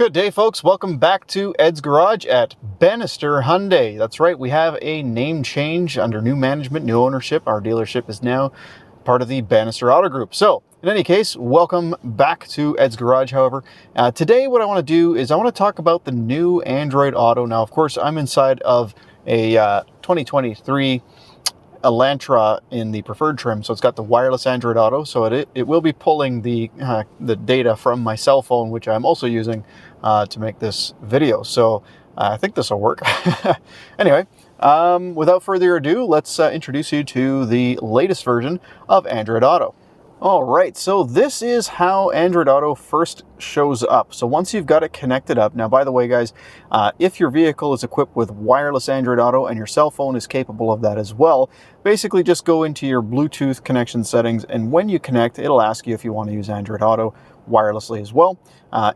Good day, folks. Welcome back to Ed's Garage at Bannister Hyundai. That's right, we have a name change under new management, new ownership. Our dealership is now part of the Bannister Auto Group. So, in any case, welcome back to Ed's Garage, however. Today, what I want to do is I want to talk about the new Android Auto. Now, of course, I'm inside of a 2023 Elantra in the preferred trim, so it's got the wireless Android Auto, so it will be pulling the data from my cell phone, which I'm also using to make this video. So I think this will work. Anyway, without further ado, let's introduce you to the latest version of Android Auto. All right, so this is how Android Auto first shows up. So once you've got it connected up, now by the way guys, if your vehicle is equipped with wireless Android Auto and your cell phone is capable of that as well, basically just go into your Bluetooth connection settings, and when you connect, it'll ask you if you want to use Android Auto wirelessly as well.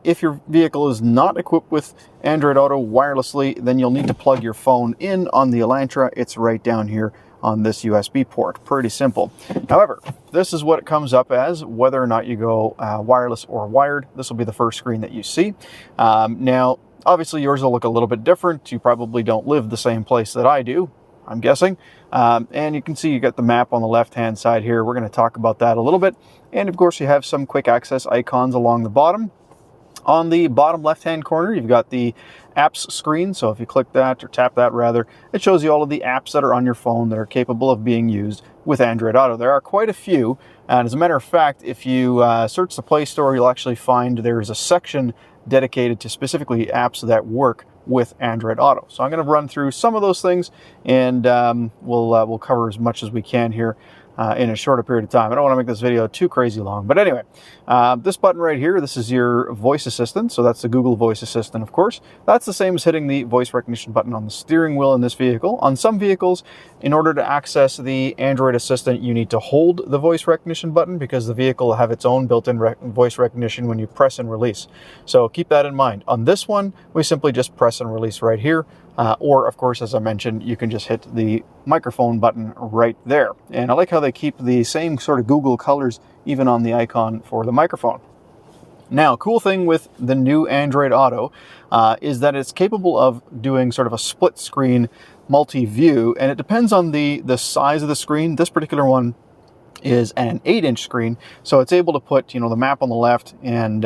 If your vehicle is not equipped with Android Auto wirelessly, then you'll need to plug your phone in on the Elantra. It's right down here on this USB port. Pretty simple. However, this is what it comes up as, whether or not you go wireless or wired. This will be the first screen that you see. Now, obviously yours will look a little bit different. You probably don't live the same place that I do, I'm guessing. And you can see you got the map on the left-hand side here. We're going to talk about that a little bit. And of course, you have some quick access icons along the bottom. On the bottom left-hand corner, you've got the apps screen. So if you click that, or tap that rather, it shows you all of the apps that are on your phone that are capable of being used with Android Auto. There are quite a few. And as a matter of fact, if you search the Play Store, you'll actually find there's a section dedicated to specifically apps that work with Android Auto. So I'm going to run through some of those things, and we'll cover as much as we can here in a shorter period of time. I don't want to make this video too crazy long, but anyway, this button right here, this is your voice assistant. So that's the Google voice assistant, of course. That's the same as hitting the voice recognition button on the steering wheel in this vehicle. On some vehicles, in order to access the Android assistant, you need to hold the voice recognition button because the vehicle will have its own built-in voice recognition when you press and release. So keep that in mind. On this one, we simply just press and release right here. Or, of course, as I mentioned, you can just hit the microphone button right there. And I like how they keep the same sort of Google colors even on the icon for the microphone. Now, cool thing with the new Android Auto is that it's capable of doing sort of a split screen multi-view, and it depends on the size of the screen. This particular one is an 8-inch screen, so it's able to put, the map on the left and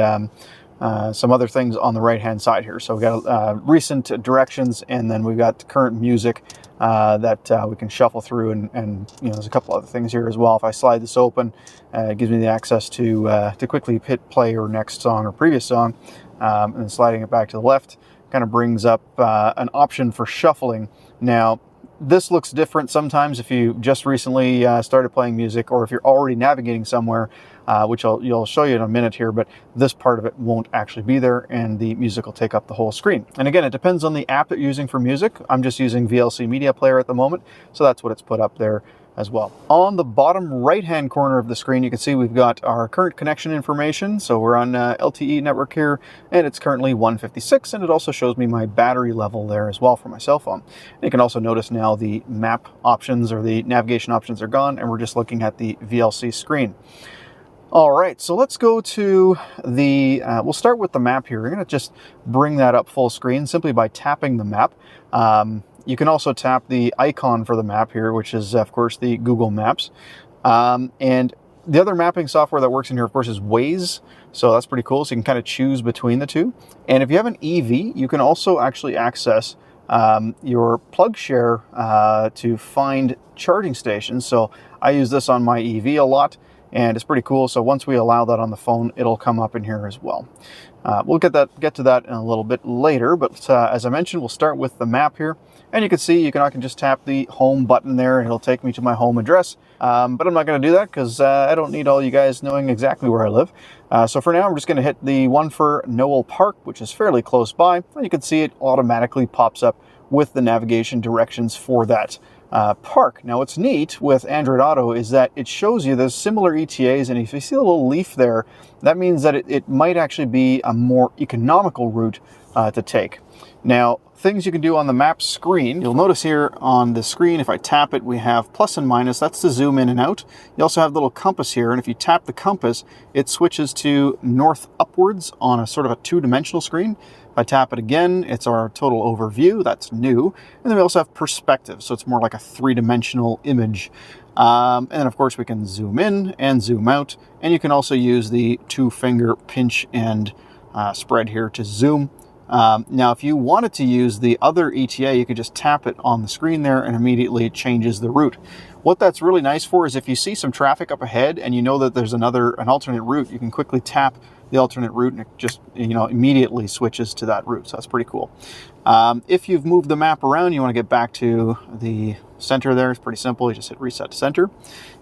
some other things on the right-hand side here. So we've got recent directions, and then we've got current music that we can shuffle through, and there's a couple other things here as well. If I slide this open, it gives me the access to quickly hit play or next song or previous song, and then sliding it back to the left kind of brings up an option for shuffling. Now, this looks different sometimes if you just recently started playing music, or if you're already navigating somewhere, which you'll show you in a minute here, but this part of it won't actually be there, and the music will take up the whole screen. And again, it depends on the app that you're using for music. I'm just using VLC Media Player at the moment, so that's what it's put up there as well. On the bottom right-hand corner of the screen, you can see we've got our current connection information. So we're on LTE network here, and it's currently 156, and it also shows me my battery level there as well for my cell phone. And you can also notice now the map options or the navigation options are gone, and we're just looking at the VLC screen. All right, so let's go to the, we'll start with the map here. We're gonna just bring that up full screen simply by tapping the map. You can also tap the icon for the map here, which is, of course, the Google Maps. And the other mapping software that works in here, of course, is Waze. So that's pretty cool. So you can kind of choose between the two. And if you have an EV, you can also actually access your PlugShare to find charging stations. So I use this on my EV a lot, and it's pretty cool. So once we allow that on the phone, it'll come up in here as well. We'll get to that in a little bit later, but as I mentioned, we'll start with the map here. And you can see I can just tap the home button there, and it'll take me to my home address. But I'm not going to do that because I don't need all you guys knowing exactly where I live. So for now, I'm just going to hit the one for Noel Park, which is fairly close by. And you can see it automatically pops up with the navigation directions for that park. Now what's neat with Android Auto is that it shows you those similar ETAs, and if you see a little leaf there, that means that it might actually be a more economical route to take. Now, things you can do on the map screen, you'll notice here on the screen, if I tap it, we have plus and minus. That's to zoom in and out. You also have the little compass here, and if you tap the compass, it switches to north upwards on a sort of a two-dimensional screen. If I tap it again, it's our total overview. That's new. And then we also have perspective, so it's more like a three-dimensional image. And then, of course, we can zoom in and zoom out, and you can also use the two-finger pinch and spread here to zoom. Now, if you wanted to use the other ETA, you could just tap it on the screen there and immediately it changes the route. What that's really nice for is if you see some traffic up ahead and you know that there's an alternate route, you can quickly tap the alternate route and it just, immediately switches to that route. So that's pretty cool. If you've moved the map around, you want to get back to the center there. It's pretty simple. You just hit reset to center.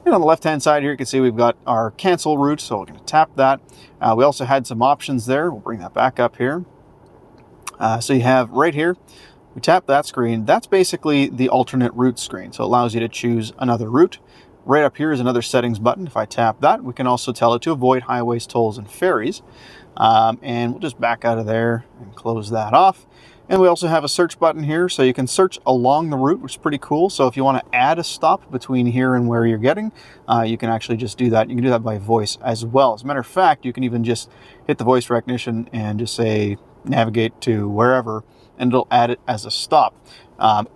And on the left-hand side here, you can see we've got our cancel route. So we're going to tap that. We also had some options there. We'll bring that back up here. So you have right here, we tap that screen. That's basically the alternate route screen. So it allows you to choose another route. Right up here is another settings button. If I tap that, we can also tell it to avoid highways, tolls, and ferries. And we'll just back out of there and close that off. And we also have a search button here, so you can search along the route, which is pretty cool. So if you want to add a stop between here and where you're getting, you can actually just do that. You can do that by voice as well. As a matter of fact, you can even just hit the voice recognition and just say, navigate to wherever, and it'll add it as a stop.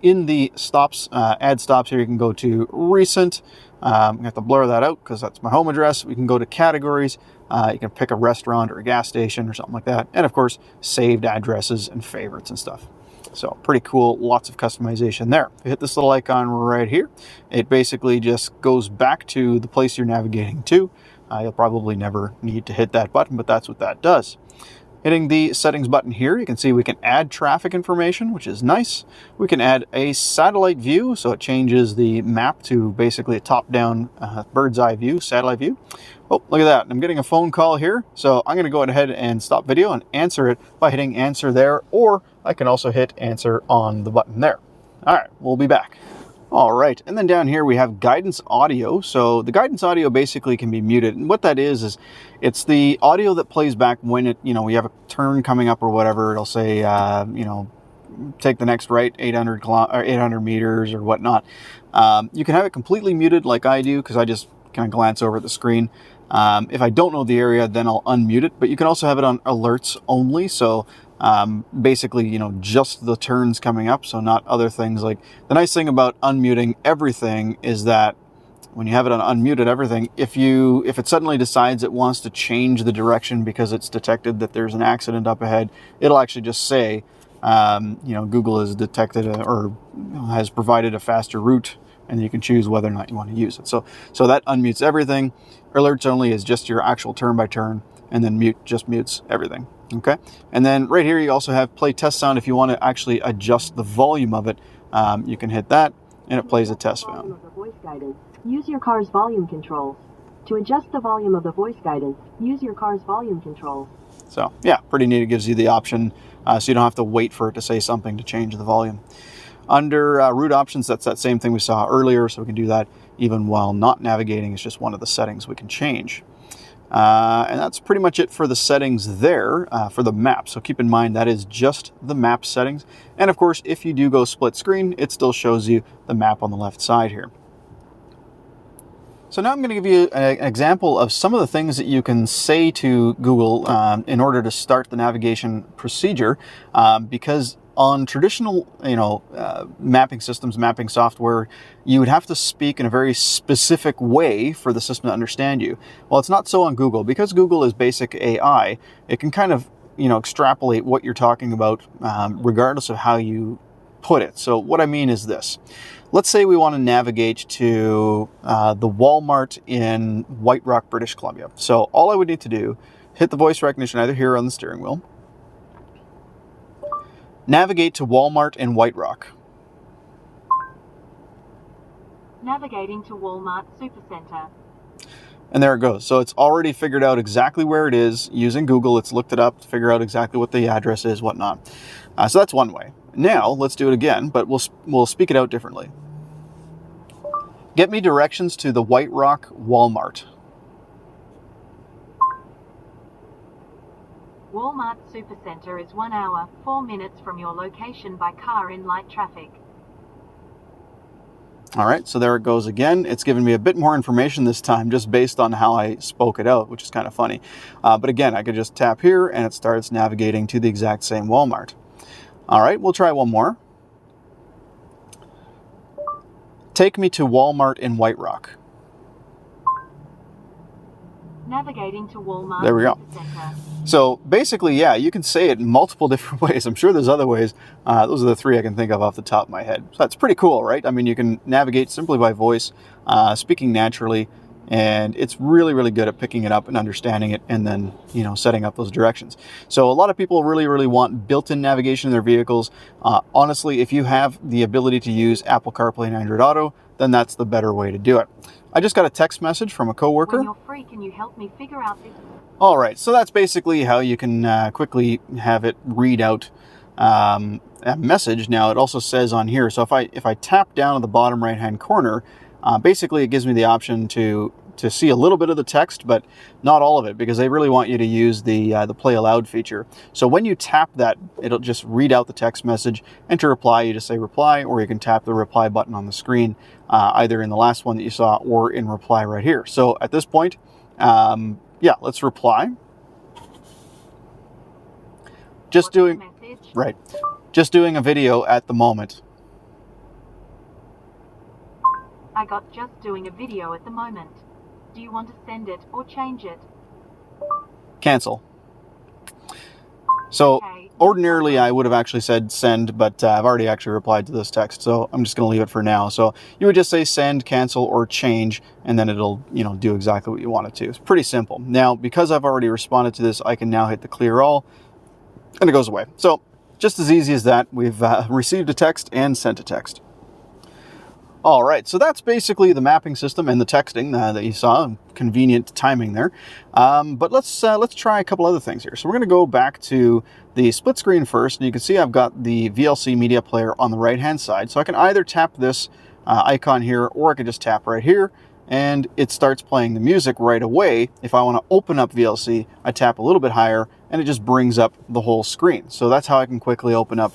In the stops, add stops here, you can go to recent. I have to blur that out because that's my home address. We can go to categories. You can pick a restaurant or a gas station or something like that. And of course, saved addresses and favorites and stuff. So pretty cool, lots of customization there. If you hit this little icon right here, it basically just goes back to the place you're navigating to. You'll probably never need to hit that button, but that's what that does. Hitting the settings button here, you can see we can add traffic information, which is nice. We can add a satellite view, so it changes the map to basically a top-down bird's eye view, satellite view. Oh, look at that. I'm getting a phone call here, so I'm going to go ahead and stop video and answer it by hitting answer there, or I can also hit answer on the button there. All right, we'll be back. All right, and then down here we have guidance audio. So the guidance audio basically can be muted, and what that is it's the audio that plays back when it, we have a turn coming up or whatever. It'll say, take the next right 800 meters or whatnot. You can have it completely muted like I do because I just kind of glance over at the screen. If I don't know the area, then I'll unmute it, but you can also have it on alerts only. So basically, just the turns coming up, so not other things. Like the nice thing about unmuting everything is that when you have it on unmuted everything, if it suddenly decides it wants to change the direction because it's detected that there's an accident up ahead, it'll actually just say, Google has detected or has provided a faster route, and you can choose whether or not you want to use it. So that unmutes everything. Alerts only is just your actual turn by turn, and then mute just mutes everything. Okay, and then right here you also have play test sound. If you want to actually adjust the volume of it, you can hit that, and it plays a test sound. Voice guidance. Use your car's volume controls. To adjust the volume of the voice guidance, use your car's volume controls. So yeah, pretty neat. It gives you the option, so you don't have to wait for it to say something to change the volume. Under route options, that's that same thing we saw earlier, so we can do that even while not navigating. It's just one of the settings we can change. And that's pretty much it for the settings there for the map. So keep in mind that is just the map settings. And of course, if you do go split screen, it still shows you the map on the left side here. So now I'm going to give you an example of some of the things that you can say to Google in order to start the navigation procedure, because on traditional, mapping systems, mapping software, you would have to speak in a very specific way for the system to understand you. Well, it's not so on Google. Because Google is basic AI, it can kind of, extrapolate what you're talking about regardless of how you put it. So what I mean is this. Let's say we want to navigate to the Walmart in White Rock, British Columbia. So all I would need to do, hit the voice recognition either here or on the steering wheel. Navigate to Walmart in White Rock. Navigating to Walmart Supercenter. And there it goes. So it's already figured out exactly where it is using Google. It's looked it up to figure out exactly what the address is, whatnot. So that's one way. Now let's do it again, but we'll speak it out differently. Get me directions to the White Rock Walmart. Walmart Supercenter is 1 hour, 4 minutes from your location by car in light traffic. All right, so there it goes again. It's given me a bit more information this time just based on how I spoke it out, which is kind of funny. But again, I could just tap here and it starts navigating to the exact same Walmart. All right, we'll try one more. Take me to Walmart in White Rock. Navigating to Walmart. There we go. Center. So basically, yeah, you can say it in multiple different ways. I'm sure there's other ways. Those are the three I can think of off the top of my head. So that's pretty cool, right? I mean, you can navigate simply by voice, speaking naturally, and it's really, really good at picking it up and understanding it and then, you know, setting up those directions. So a lot of people really, really want built-in navigation in their vehicles. Honestly, if you have the ability to use Apple CarPlay and Android Auto, then that's the better way to do it. I just got a text message from a coworker. When you're free, can you help me figure out this? All right, so that's basically how you can quickly have it read out a message. Now it also says on here, so if I tap down at the bottom right-hand corner, basically it gives me the option to see a little bit of the text, but not all of it, because they really want you to use the play aloud feature. So when you tap that, it'll just read out the text message, and to reply, you just say reply, or you can tap the reply button on the screen, either in the last one that you saw or in reply right here. So at this point, yeah, let's reply. Just doing a video at the moment. I got just doing a video at the moment. Do you want to send it or change it? Cancel. So ordinarily I would have actually said send, but I've already actually replied to this text, so I'm just going to leave it for now. So you would just say send, cancel, or change, and then it'll, you know, do exactly what you want it to. It's pretty simple. Now, because I've already responded to this, I can now hit the clear all, and it goes away. So just as easy as that, we've received a text and sent a text. All right, so that's basically the mapping system and the texting that you saw. Convenient timing there. But let's try a couple other things here. So we're going to go back to the split screen first, and you can see I've got the VLC media player on the right-hand side. So I can either tap this icon here, or I can just tap right here, and it starts playing the music right away. If I want to open up VLC, I tap a little bit higher, and it just brings up the whole screen. So that's how I can quickly open up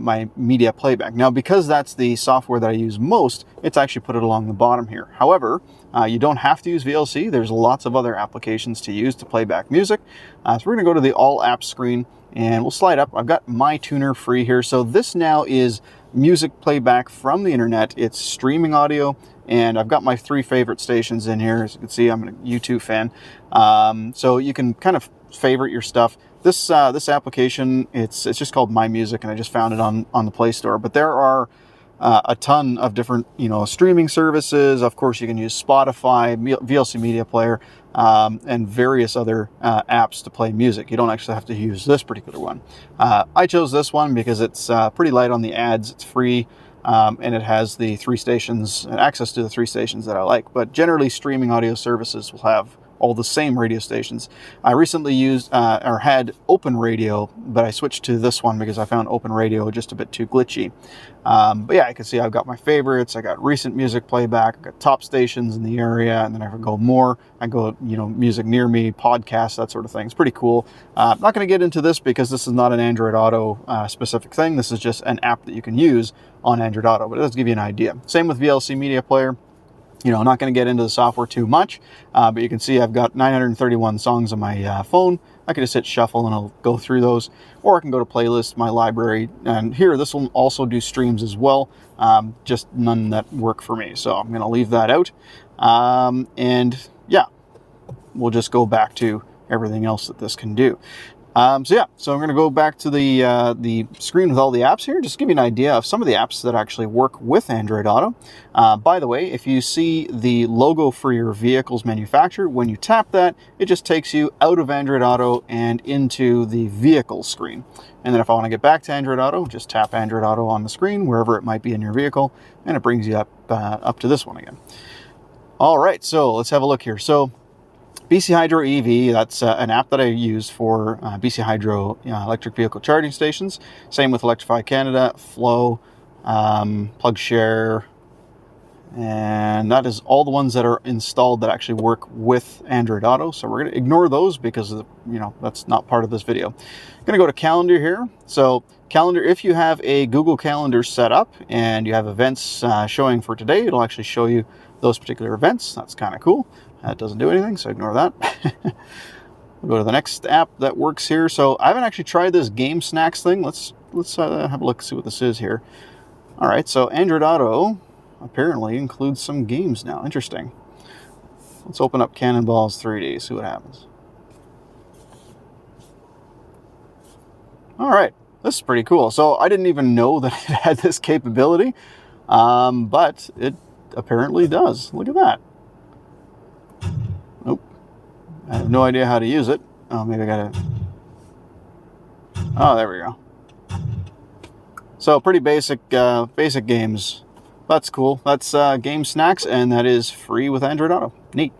my media playback. Now, because that's the software that I use most, it's actually put it along the bottom here. However, you don't have to use VLC. There's lots of other applications to use to play back music. So we're going to go to the All Apps screen, and we'll slide up. I've got My Tuner free here. So this now is music playback from the internet. It's streaming audio, and I've got my 3 favorite stations in here. As you can see, I'm a U2 fan. So you can kind of favorite your stuff. This application, it's just called My Music, and I just found it on the Play Store. But there are a ton of different, you know, streaming services. Of course, you can use Spotify, VLC Media Player, and various other apps to play music. You don't actually have to use this particular one. I chose this one because it's pretty light on the ads. It's free, and it has the 3 stations and access to the 3 stations that I like. But generally, streaming audio services will have all the same radio stations. I recently used or had Open Radio, but I switched to this one because I found Open Radio just a bit too glitchy. But yeah, I can see I've got my favorites. I got recent music playback. I got top stations in the area, and then I can go more. I go, you know, music near me, podcasts, that sort of thing. It's pretty cool. I'm not going to get into this because this is not an Android Auto specific thing. This is just an app that you can use on Android Auto, but it does give you an idea. Same with VLC Media Player. You know, I'm not going to get into the software too much, but you can see I've got 931 songs on my phone. I can just hit shuffle and it'll go through those, or I can go to playlist, my library, and here this will also do streams as well, just none that work for me. So I'm going to leave that out, and yeah, we'll just go back to everything else that this can do. So I'm going to go back to the screen with all the apps here, just to give you an idea of some of the apps that actually work with Android Auto. By the way, if you see the logo for your vehicle's manufacturer, when you tap that, it just takes you out of Android Auto and into the vehicle screen. And then if I want to get back to Android Auto, just tap Android Auto on the screen, wherever it might be in your vehicle, and it brings you up to this one again. All right, so let's have a look here. So BC Hydro EV, that's an app that I use for BC Hydro electric vehicle charging stations. Same with Electrify Canada, Flow, PlugShare, And that is all the ones that are installed that actually work with Android Auto. So we're going to ignore those because, that's not part of this video. I'm going to go to calendar here. So calendar, if you have a Google Calendar set up and you have events showing for today, it'll actually show you those particular events. That's kind of cool. That doesn't do anything, so ignore that. We'll go to the next app that works here. So I haven't actually tried this Game Snacks thing. Let's have a look, see what this is here. All right, so Android Auto apparently includes some games now. Interesting. Let's open up Cannonballs 3D, see what happens. All right, this is pretty cool. So I didn't even know that it had this capability, but it apparently does. Look at that. Nope. I have no idea how to use it. Oh, maybe I gotta... Oh, there we go. So pretty basic games. That's cool. That's Game Snacks, and that is free with Android Auto. Neat.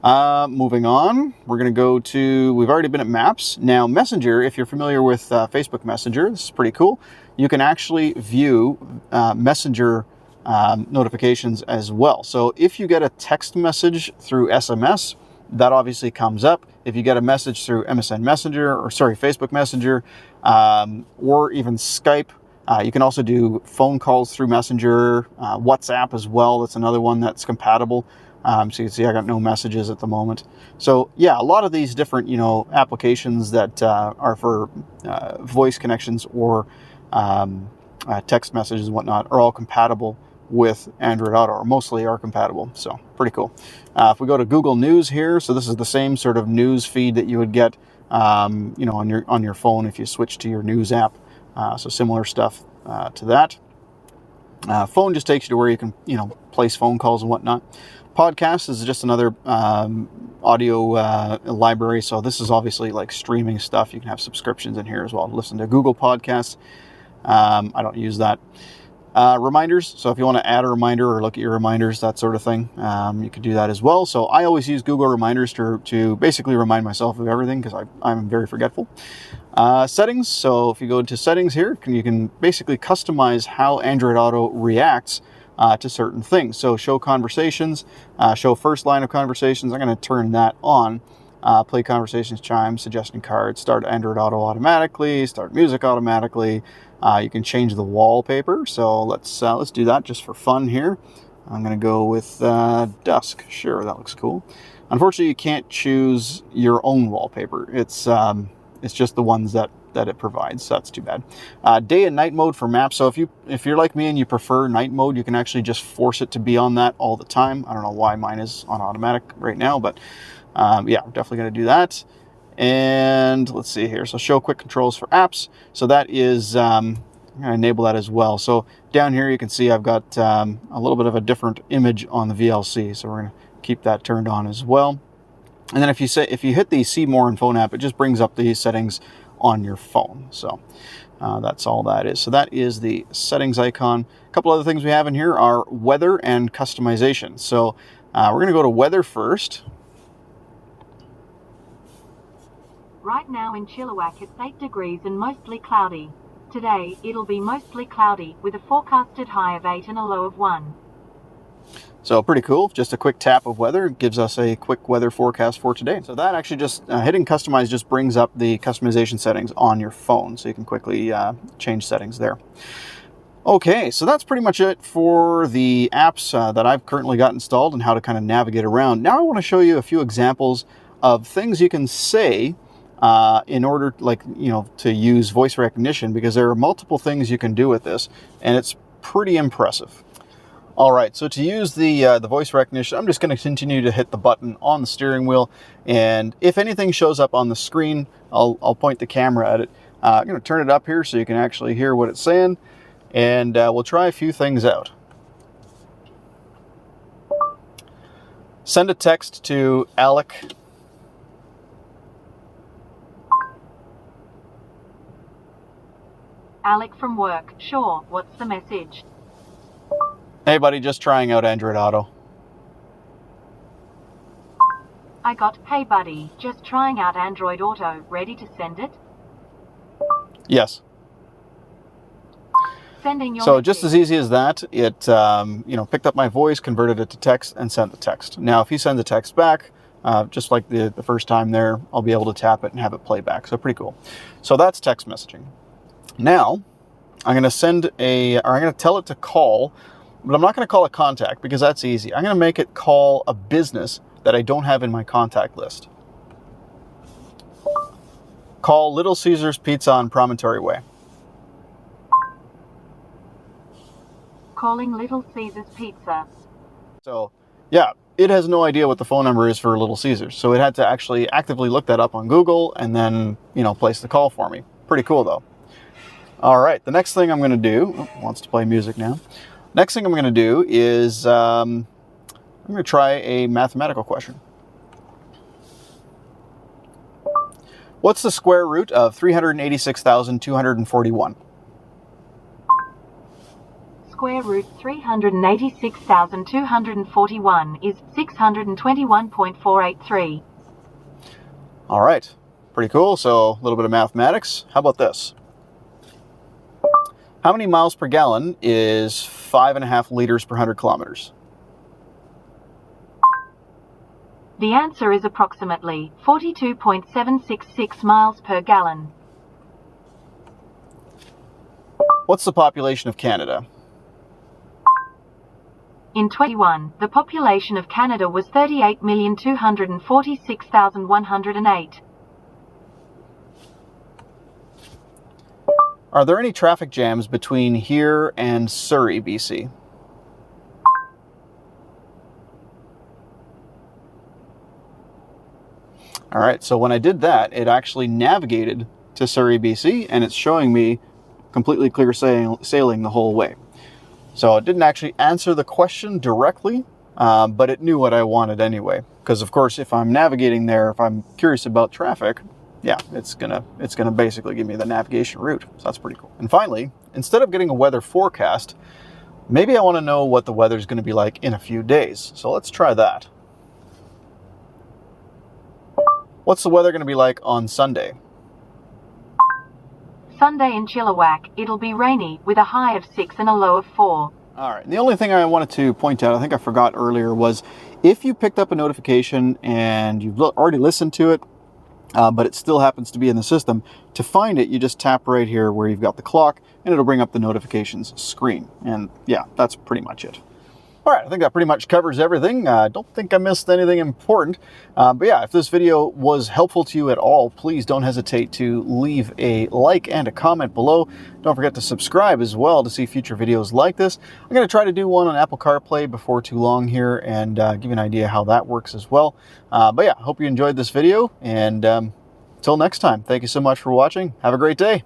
Moving on, we're going to go to, we've already been at Maps. Now, Messenger, if you're familiar with Facebook Messenger, this is pretty cool. You can actually view Messenger notifications as well. So if you get a text message through SMS, that obviously comes up. If you get a message through MSN Messenger, Facebook Messenger, or even Skype, you can also do phone calls through Messenger, WhatsApp as well. That's another one that's compatible. So you can see I got no messages at the moment. So yeah, a lot of these different, applications that are for voice connections or text messages and whatnot are all compatible with Android Auto, or mostly are compatible. So pretty cool. If we go to Google News here, so this is the same sort of news feed that you would get, on your phone if you switch to your news app. So similar stuff to that. Phone just takes you to where you can, place phone calls and whatnot. Podcast is just another audio library. So this is obviously like streaming stuff. You can have subscriptions in here as well. Listen to Google Podcasts. I don't use that. Reminders. So if you want to add a reminder or look at your reminders, that sort of thing, you could do that as well. So I always use Google Reminders to basically remind myself of everything because I'm very forgetful. Settings. So if you go to settings here, you can basically customize how Android Auto reacts to certain things. So show conversations, show first line of conversations. I'm going to turn that on. Play conversations, chimes, suggestion cards, start Android Auto automatically, start music automatically. You can change the wallpaper. So let's do that just for fun here. I'm going to go with dusk. Sure, that looks cool. Unfortunately, you can't choose your own wallpaper. It's just the ones that it provides. So that's too bad. Day and night mode for maps. So if you're like me and you prefer night mode, you can actually just force it to be on that all the time. I don't know why mine is on automatic right now, but yeah, I'm definitely going to do that. And let's see here. So show quick controls for apps. So that is, I'm going to enable that as well. So down here, you can see I've got a little bit of a different image on the VLC. So we're going to keep that turned on as well. And then if you hit the See More in Phone app, it just brings up the settings on your phone. So that's all that is. So that is the settings icon. A couple other things we have in here are weather and customization. So we're going to go to weather first. Right now in Chilliwack it's 8 degrees and mostly cloudy. Today it'll be mostly cloudy with a forecasted high of 8 and a low of 1. So pretty cool. Just a quick tap of weather gives us a quick weather forecast for today. So that actually just hitting customize just brings up the customization settings on your phone. So you can quickly change settings there. Okay, so that's pretty much it for the apps that I've currently got installed and how to kind of navigate around. Now I want to show you a few examples of things you can say in order, to use voice recognition, because there are multiple things you can do with this, and it's pretty impressive. All right, so to use the voice recognition, I'm just going to continue to hit the button on the steering wheel, and if anything shows up on the screen, I'll point the camera at it. I'm going to turn it up here so you can actually hear what it's saying, and we'll try a few things out. Send a text to Alec. Alec from work. Sure, what's the message? Hey buddy, just trying out Android Auto. I got, hey buddy, just trying out Android Auto, ready to send it? Yes. Sending your So message. just as easy as that, it you know, picked up my voice, converted it to text, and sent the text. Now, if he sends a text back, just like the first time there, I'll be able to tap it and have it play back. So pretty cool. So that's text messaging. Now, I'm going to send I'm going to tell it to call, but I'm not going to call a contact because that's easy. I'm going to make it call a business that I don't have in my contact list. Call Little Caesars Pizza on Promontory Way. Calling Little Caesars Pizza. So, yeah, it has no idea what the phone number is for Little Caesars. So it had to actually actively look that up on Google and then, you know, place the call for me. Pretty cool, though. All right, the next thing I'm going to do, wants to play music now. Next thing I'm going to do is I'm going to try a mathematical question. What's the square root of 386,241? Square root 386,241 is 621.483. All right, pretty cool. So a little bit of mathematics. How about this? How many miles per gallon is 5.5 liters per 100 kilometers? The answer is approximately 42.766 miles per gallon. What's the population of Canada? In 2021, the population of Canada was 38,246,108. Are there any traffic jams between here and Surrey, BC? All right, so when I did that, it actually navigated to Surrey, BC, and it's showing me completely clear sailing the whole way. So it didn't actually answer the question directly, but it knew what I wanted anyway. Because of course, if I'm navigating there, if I'm curious about traffic, yeah, it's gonna basically give me the navigation route. So that's pretty cool. And finally, instead of getting a weather forecast, maybe I want to know what the weather's going to be like in a few days. So let's try that. What's the weather going to be like on Sunday? Sunday in Chilliwack, it'll be rainy with a high of 6 and a low of 4. All right, and the only thing I wanted to point out, I think I forgot earlier, was if you picked up a notification and you've already listened to it, but it still happens to be in the system, to find it, you just tap right here where you've got the clock, and it'll bring up the notifications screen. And yeah, that's pretty much it. All right, I think that pretty much covers everything. I don't think I missed anything important. But yeah, if this video was helpful to you at all, please don't hesitate to leave a like and a comment below. Don't forget to subscribe as well to see future videos like this. I'm going to try to do one on Apple CarPlay before too long here and give you an idea how that works as well. But yeah, I hope you enjoyed this video, and until next time, thank you so much for watching. Have a great day.